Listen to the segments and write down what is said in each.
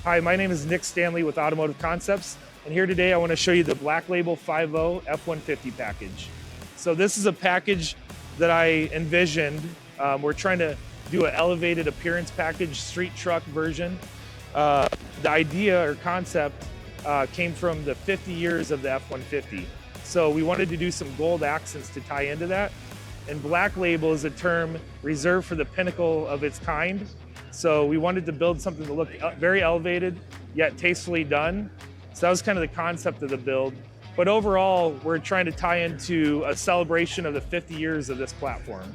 Hi, my name is Nick Stanley with Automotive Concepts, and here today I want to show you the Black Label 5.0 F-150 package. So this is a package that I envisioned. We're trying to do an elevated appearance package, street truck version. The idea or concept came from the 50 years of the F-150. So we wanted to do some gold accents to tie into that. And Black Label is a term reserved for the pinnacle of its kind. So we wanted to build something to look very elevated, yet tastefully done. So that was kind of the concept of the build. But overall, we're trying to tie into a celebration of the 50 years of this platform.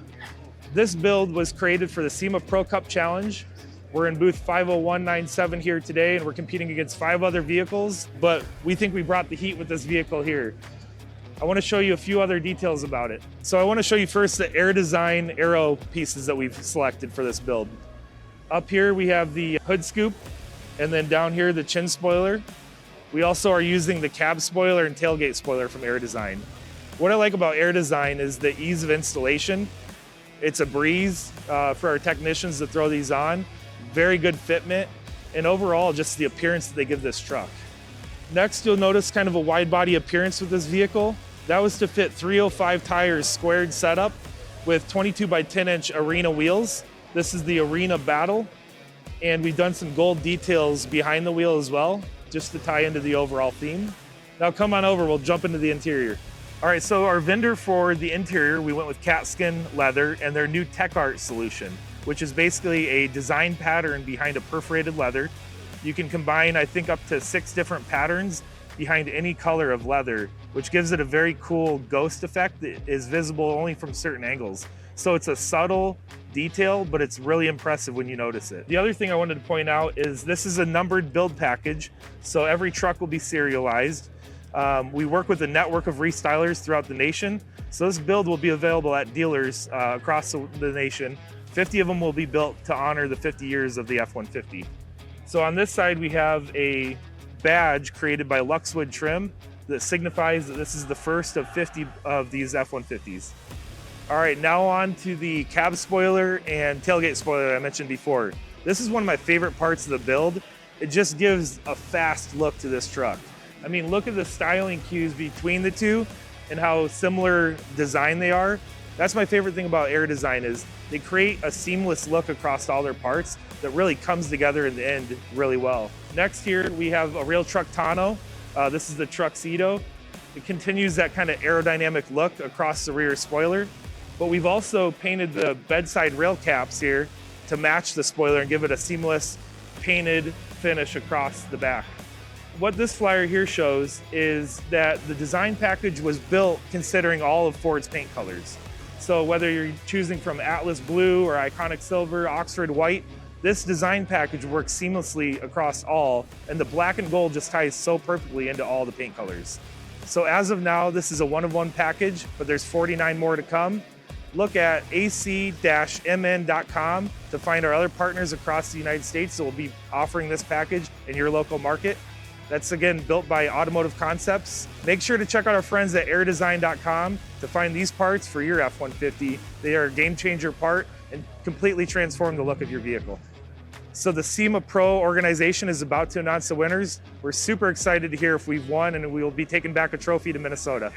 This build was created for the Sema Pro Cup Challenge. We're in booth 50197 here today, and we're competing against 5 other vehicles, but we think we brought the heat with this vehicle here. I want to show you a few other details about it. So I want to show you first the Airdesign aero pieces that we've selected for this build. Up here we have the hood scoop, and then down here the chin spoiler. We also are using the cab spoiler and tailgate spoiler from Airdesign. What I like about Airdesign is the ease of installation. It's a breeze for our technicians to throw these on. Very good fitment, and overall just the appearance that they give this truck. Next, you'll notice kind of a wide body appearance with this vehicle. That was to fit 305 tires squared setup with 22 by 10 inch Arena wheels. This is the Arena Battle, and we've done some gold details behind the wheel as well, just to tie into the overall theme. Now come on over, we'll jump into the interior. All right, so our vendor for the interior, we went with Catskin Leather and their new Tech Art solution, which is basically a design pattern behind a perforated leather. You can combine, I think, up to 6 different patterns behind any color of leather, which gives it a very cool ghost effect that is visible only from certain angles. So it's a subtle detail, but it's really impressive when you notice it. The other thing I wanted to point out is this is a numbered build package, so every truck will be serialized. We work with a network of restylers throughout the nation, so this build will be available at dealers across the nation. 50 of them will be built to honor the 50 years of the F-150. So on this side, we have a badge created by Luxwood Trim that signifies that this is the first of 50 of these F-150s. All right, now on to the cab spoiler and tailgate spoiler I mentioned before. This is one of my favorite parts of the build. It just gives a fast look to this truck. I mean, look at the styling cues between the two and how similar design they are. That's my favorite thing about Airdesign is they create a seamless look across all their parts that really comes together in the end really well. Next here, we have a real truck tonneau. This is the Truxedo. It continues that kind of aerodynamic look across the rear spoiler, but we've also painted the bedside rail caps here to match the spoiler and give it a seamless painted finish across the back. What this flyer here shows is that the design package was built considering all of Ford's paint colors. So whether you're choosing from Atlas Blue or Iconic Silver, Oxford White, this design package works seamlessly across all, and the black and gold just ties so perfectly into all the paint colors. So as of now, this is a one-of-one package, but there's 49 more to come. Look at ac-mn.com to find our other partners across the United States that will be offering this package in your local market. That's again built by Automotive Concepts. Make sure to check out our friends at airdesign.com to find these parts for your F-150. They are a game changer part and completely transform the look of your vehicle. So the Sema Pro organization is about to announce the winners. We're super excited to hear if we've won, and we will be taking back a trophy to Minnesota.